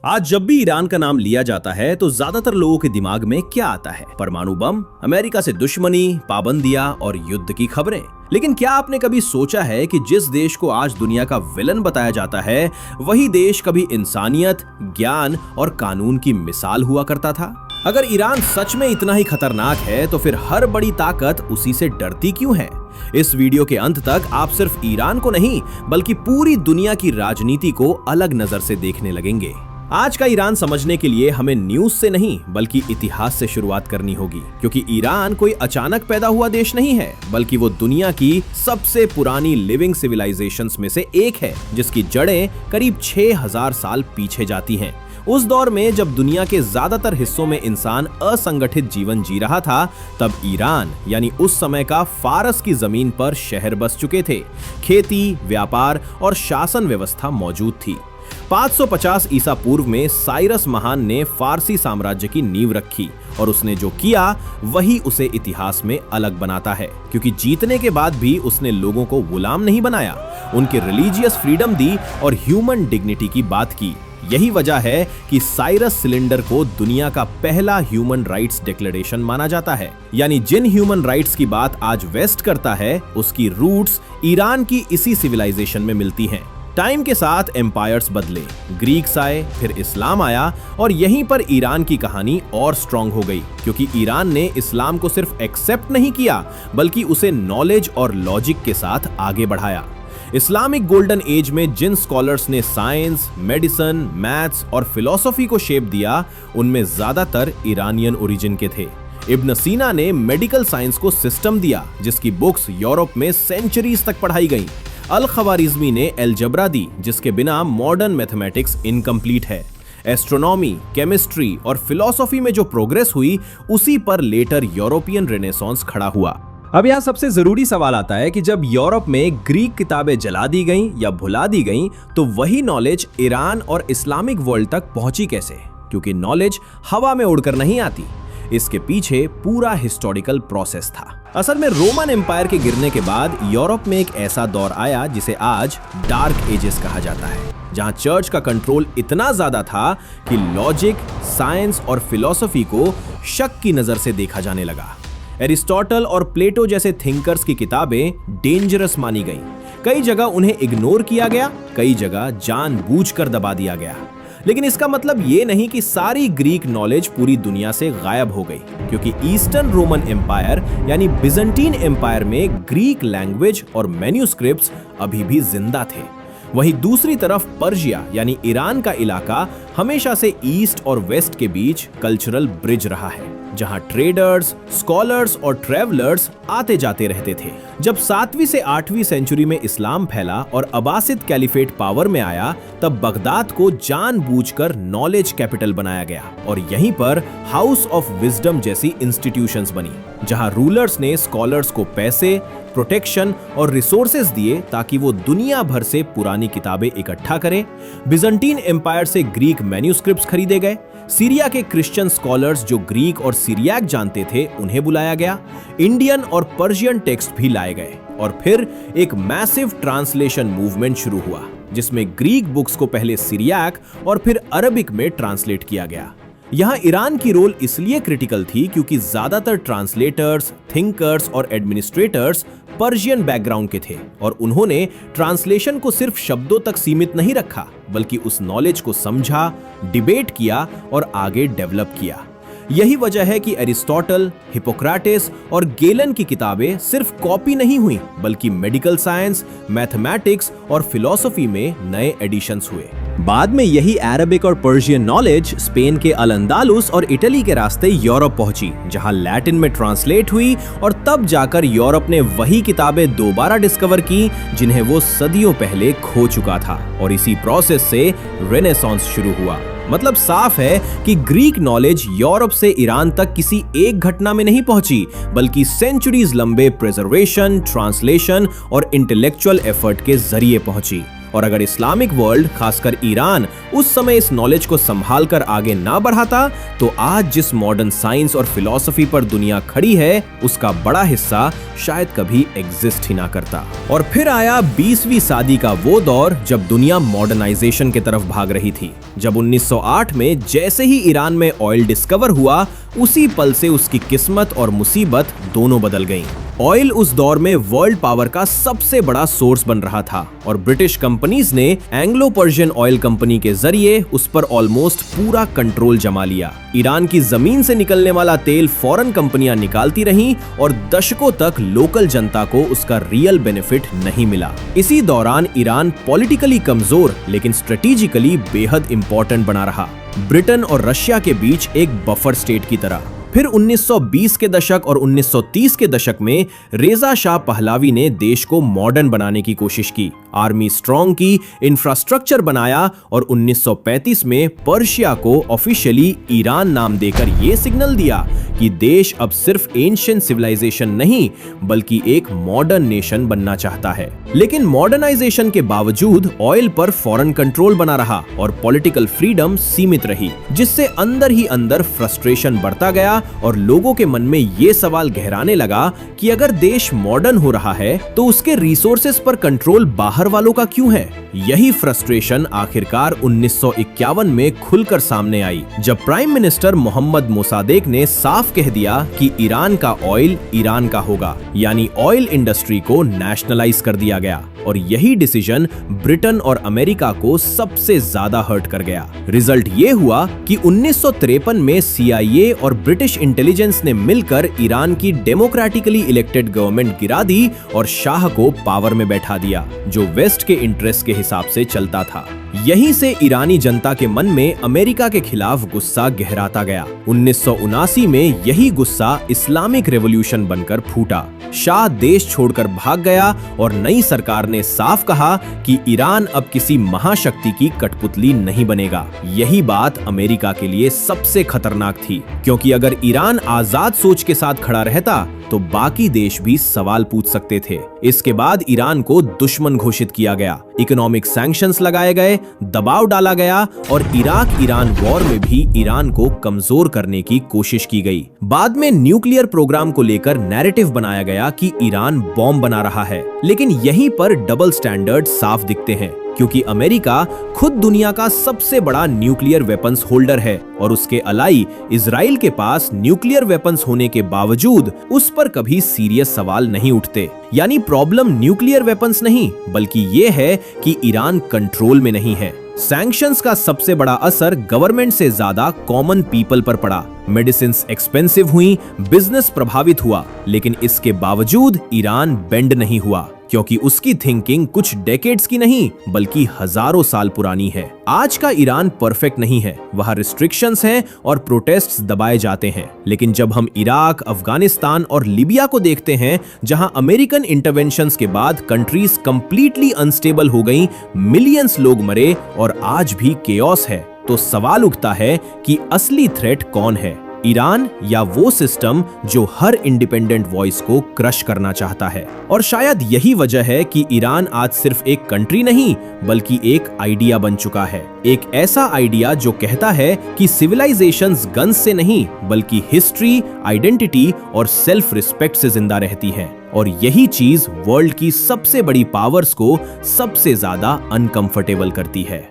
आज जब भी ईरान का नाम लिया जाता है तो ज्यादातर लोगों के दिमाग में क्या आता है? परमाणु बम, अमेरिका से दुश्मनी, पाबंदियां और युद्ध की खबरें। लेकिन क्या आपने कभी सोचा है कि जिस देश को आज दुनिया का विलन बताया जाता है, वही देश कभी इंसानियत, ज्ञान और कानून की मिसाल हुआ करता था? अगर ईरान सच में इतना ही खतरनाक है तो फिर हर बड़ी ताकत उसी से डरती क्यों है? इस वीडियो के अंत तक आप सिर्फ ईरान को नहीं बल्कि पूरी दुनिया की राजनीति को अलग नजर से देखने लगेंगे। आज का ईरान समझने के लिए हमें न्यूज से नहीं बल्कि इतिहास से शुरुआत करनी होगी, क्योंकि ईरान कोई अचानक पैदा हुआ देश नहीं है, बल्कि वो दुनिया की सबसे पुरानी लिविंग सिविलाइजेशंस में से एक है, जिसकी जड़ें करीब 6000 साल पीछे जाती हैं। उस दौर में जब दुनिया के ज्यादातर हिस्सों में इंसान असंगठित जीवन जी रहा था, तब ईरान यानी उस समय का फारस की जमीन पर शहर बस चुके थे। खेती, व्यापार और शासन व्यवस्था मौजूद थी। 550 ईसा पूर्व में साइरस महान ने फारसी साम्राज्य की नींव रखी और उसने जो किया वही उसे इतिहास में अलग बनाता है, क्योंकि जीतने के बाद भी उसने लोगों को गुलाम नहीं बनाया, उनके रिलीजियस फ्रीडम दी और ह्यूमन डिग्निटी की बात की। यही वजह है कि साइरस सिलेंडर को दुनिया का पहला ह्यूमन राइट्स डिक्लेरेशन माना जाता है। यानी जिन ह्यूमन राइट्स की बात आज वेस्ट करता है, उसकी रूट्स ईरान की इसी सिविलाइजेशन में मिलती हैं। टाइम के साथ एम्पायर्स बदले, ग्रीक्स आए, फिर इस्लाम आया और यहीं पर ईरान की कहानी और स्ट्रॉन्ग हो गई, क्योंकि ईरान ने इस्लाम को सिर्फ एक्सेप्ट नहीं किया बल्कि उसे नॉलेज और लॉजिक के साथ आगे बढ़ाया। इस्लामिक गोल्डन एज में जिन स्कॉलर्स ने साइंस, मेडिसिन, मैथ्स और फिलॉसफी को शेप दिया, उनमें ज्यादातर ईरानियन ओरिजिन के थे। इब्न सीना ने मेडिकल साइंस को सिस्टम दिया, जिसकी बुक्स यूरोप में सेंचुरीज तक पढ़ाई गईं। अल खवारिज्मी ने अलजबरा दी, जिसके बिना मॉडर्न मैथमेटिक्स इनकम्प्लीट है। एस्ट्रोनॉमी, केमिस्ट्री और फिलॉसफी में जो प्रोग्रेस हुई, उसी पर लेटर यूरोपियन रेनेसांस खड़ा हुआ। अब यहाँ सबसे जरूरी सवाल आता है कि जब यूरोप में ग्रीक किताबें जला दी गईं या भुला दी गईं, तो वही नॉलेज ईरान और इस्लामिक वर्ल्ड तक पहुंची कैसे? क्योंकि नॉलेज हवा में उड़कर नहीं आती, इसके पीछे पूरा हिस्टोरिकल प्रोसेस था। असल में रोमन एम्पायर के गिरने के बाद यूरोप में एक ऐसा दौर आया जिसे आज डार्क एजेस कहा जाता है, जहां चर्च का कंट्रोल इतना ज्यादा था कि लॉजिक, साइंस और फिलॉसफी को शक की नजर से देखा जाने लगा। एरिस्टोटल और प्लेटो जैसे थिंकर्स की किताबें डेंजरस मानी गईं। कई जगह उन्हें इग्नोर किया गया, कई जगह जानबूझकर दबा दिया गया। लेकिन इसका मतलब ये नहीं कि सारी ग्रीक नॉलेज पूरी दुनिया से गायब हो गई, क्योंकि ईस्टर्न रोमन एम्पायर यानी बिजेंटीन एम्पायर में ग्रीक लैंग्वेज और मैन्यूस्क्रिप्ट्स अभी भी जिंदा थे। वहीं दूसरी तरफ पर्शिया यानी ईरान का इलाका हमेशा से ईस्ट और वेस्ट के बीच कल्चरल ब्रिज रहा है, जहां ट्रेडर्स, स्कॉलर्स और ट्रैवलर्स आते जाते रहते थे। जब 7वीं से 8वीं सेंचुरी में इस्लाम फैला और अब्बासिद कैलिफेट पावर में आया, तब बगदाद को जानबूझकर नॉलेज कैपिटल बनाया गया और यहीं पर हाउस ऑफ विजडम जैसी इंस्टीट्यूशंस बनी, जहां रूलर्स ने स्कॉलर्स को पैसे, प्रोटेक्शन और रिसोर्सेज दिए ताकि वो दुनिया भर से पुरानी किताबें इकट्ठा करें। बिजेंटीन एम्पायर से ग्रीक मैन्यूस्क्रिप्ट्स खरीदे गए। सीरिया के क्रिश्चियन स्कॉलर्स जो ग्रीक और सीरियाक जानते थे, उन्हें बुलाया गया। इंडियन और पर्शियन टेक्स्ट भी लाए गए और फिर एक मैसिव ट्रांसलेशन मूवमेंट शुरू हुआ, जिसमें ग्रीक बुक्स को पहले सीरियाक और फिर अरबिक में ट्रांसलेट किया गया। यहाँ ईरान की रोल इसलिए क्रिटिकल थी क्योंकि ज्यादातर ट्रांसलेटर्स, थिंकर्स और एडमिनिस्ट्रेटर्स पर्शियन बैकग्राउंड के थे और उन्होंने ट्रांसलेशन को सिर्फ शब्दों तक सीमित नहीं रखा, बल्कि उस नॉलेज को समझा, डिबेट किया और आगे डेवलप किया। यही वजह है कि एरिस्टोटल, हिपोक्रेटिस और गेलन की किताबें सिर्फ कॉपी नहीं हुई, बल्कि मेडिकल साइंस, मैथमेटिक्स और फिलॉसफी में नए एडिशंस हुए। बाद में यही अरबिक और पर्शियन नॉलेज स्पेन के अल अंदालुस और इटली के रास्ते यूरोप पहुंची, जहां लैटिन में ट्रांसलेट हुई और तब जाकर यूरोप ने वही किताबें दोबारा डिस्कवर की जिन्हें वो सदियों पहले खो चुका था, और इसी प्रोसेस से रेनेसांस शुरू हुआ। मतलब साफ है कि ग्रीक नॉलेज यूरोप से ईरान तक किसी एक घटना में नहीं पहुंची, बल्कि सेंचुरीज लंबे प्रिजर्वेशन, ट्रांसलेशन और इंटेलेक्चुअल एफर्ट के जरिए पहुंची। और अगर इस्लामिक वर्ल्ड, खासकर ईरान, उस समय इस नॉलेज को संभाल कर आगे ना बढ़ाता तो आज जिस मॉडर्न साइंस और फिलॉसफी पर दुनिया खड़ी है उसका बड़ा हिस्सा शायद कभी एग्जिस्ट ही ना करता। और फिर आया 20वीं सदी का वो दौर जब दुनिया मॉडर्नाइजेशन की तरफ भाग रही थी। जब 1908 में जैसे ही ईरान में ऑयल डिस्कवर हुआ, उसी पल से उसकी किस्मत और मुसीबत दोनों बदल गईं। ऑयल उस दौर में वर्ल्ड पावर का सबसे बड़ा सोर्स बन रहा था और ब्रिटिश कंपनीज ने एंग्लो पर्शियन ऑयल कंपनी के जरिए उस पर ऑलमोस्ट पूरा कंट्रोल जमा लिया। ईरान की जमीन से निकलने वाला तेल फॉरेन कंपनियां निकालती रहीं और दशकों तक लोकल जनता को उसका रियल बेनिफिट नहीं मिला। इसी दौरान ईरान पॉलिटिकली कमजोर लेकिन स्ट्रेटेजिकली बेहद इंपॉर्टेंट बना रहा, ब्रिटेन और रशिया के बीच एक बफर स्टेट की तरह। फिर 1920 के दशक और 1930 के दशक में रेजा शाह पहलावी ने देश को मॉडर्न बनाने की कोशिश की, आर्मी स्ट्रॉन्ग की, इंफ्रास्ट्रक्चर बनाया और 1935 में पर्शिया को ऑफिशियली ईरान नाम देकर यह सिग्नल दिया कि देश अब सिर्फ एंशिएंट सिविलाइजेशन नहीं बल्कि एक मॉडर्न नेशन बनना चाहता है। लेकिन मॉडर्नाइजेशन के बावजूद ऑयल पर फॉरेन कंट्रोल बना रहा और पॉलिटिकल फ्रीडम सीमित रही, जिससे अंदर ही अंदर फ्रस्ट्रेशन बढ़ता गया और लोगों के मन में ये सवाल गहराने लगा कि अगर देश मॉडर्न हो रहा है तो उसके रिसोर्सेज पर कंट्रोल बाहर वालों का क्यों है। यही फ्रस्ट्रेशन आखिरकार 1951 में खुलकर सामने आई जब प्राइम मिनिस्टर मोहम्मद मोसादेक ने साफ कह दिया कि ईरान का ऑयल ईरान का होगा, यानी ऑयल इंडस्ट्री को नेशनलाइज कर दिया गया। और यही डिसीजन ब्रिटेन और अमेरिका को सबसे ज्यादा हर्ट कर गया। रिजल्ट ये हुआ कि 1953 में CIA और ब्रिटिश इंटेलिजेंस ने मिलकर ईरान की डेमोक्रेटिकली इलेक्टेड गवर्नमेंट गिरा दी और शाह को पावर में बैठा दिया, जो वेस्ट के इंटरेस्ट के हिसाब से चलता था। यहीं से ईरानी जनता के मन में अमेरिका के खिलाफ गुस्सा गहराता गया। 1979 में यही गुस्सा इस्लामिक रेवोल्यूशन बनकर फूटा। शाह देश छोड़कर भाग गया और नई सरकार ने साफ कहा कि ईरान अब किसी महाशक्ति की कठपुतली नहीं बनेगा। यही बात अमेरिका के लिए सबसे खतरनाक थी, क्योंकि अगर ईरान आजाद सोच के साथ खड़ा रहता तो बाकी देश भी सवाल पूछ सकते थे। इसके बाद ईरान को दुश्मन घोषित किया गया, इकोनॉमिक सैंक्शंस लगाए गए, दबाव डाला गया और इराक ईरान वॉर में भी ईरान को कमजोर करने की कोशिश की गई। बाद में न्यूक्लियर प्रोग्राम को लेकर नैरेटिव बनाया गया कि ईरान बॉम्ब बना रहा है, लेकिन यहीं पर डबल स्टैंडर्ड साफ दिखते हैं, क्योंकि अमेरिका खुद दुनिया का सबसे बड़ा न्यूक्लियर वेपन्स होल्डर है और उसके अलाई इजराइल के पास न्यूक्लियर वेपन्स होने के बावजूद उस पर कभी सीरियस सवाल नहीं उठते। यानी प्रॉब्लम न्यूक्लियर वेपन्स नहीं बल्कि ये है कि ईरान कंट्रोल में नहीं है। सैंक्शंस का सबसे बड़ा असर गवर्नमेंट से ज्यादा कॉमन पीपल पर पड़ा। मेडिसिन्स एक्सपेंसिव हुई, बिजनेस प्रभावित हुआ, लेकिन इसके बावजूद ईरान बेंड नहीं हुआ, क्योंकि उसकी थिंकिंग कुछ डेकेड्स की नहीं बल्कि हजारों साल पुरानी है। आज का ईरान परफेक्ट नहीं है, वहां रिस्ट्रिक्शंस हैं और प्रोटेस्ट्स दबाए जाते हैं, लेकिन जब हम इराक, अफगानिस्तान और लीबिया को देखते हैं, जहां अमेरिकन इंटरवेंशंस के बाद कंट्रीज कंप्लीटली अनस्टेबल हो गईं, मिलियंस लोग मरे और आज भी केओस है, तो सवाल उठता है कि असली थ्रेट कौन है, ईरान या वो सिस्टम जो हर इंडिपेंडेंट वॉइस को क्रश करना चाहता है। और शायद यही वजह है कि ईरान आज सिर्फ एक कंट्री नहीं बल्कि एक आइडिया बन चुका है, एक ऐसा आइडिया जो कहता है कि सिविलाइजेशंस गन्स से नहीं बल्कि हिस्ट्री, आइडेंटिटी और सेल्फ रिस्पेक्ट से जिंदा रहती हैं। और यही चीज वर्ल्ड की सबसे बड़ी पावर्स को सबसे ज्यादा अनकंफर्टेबल करती है।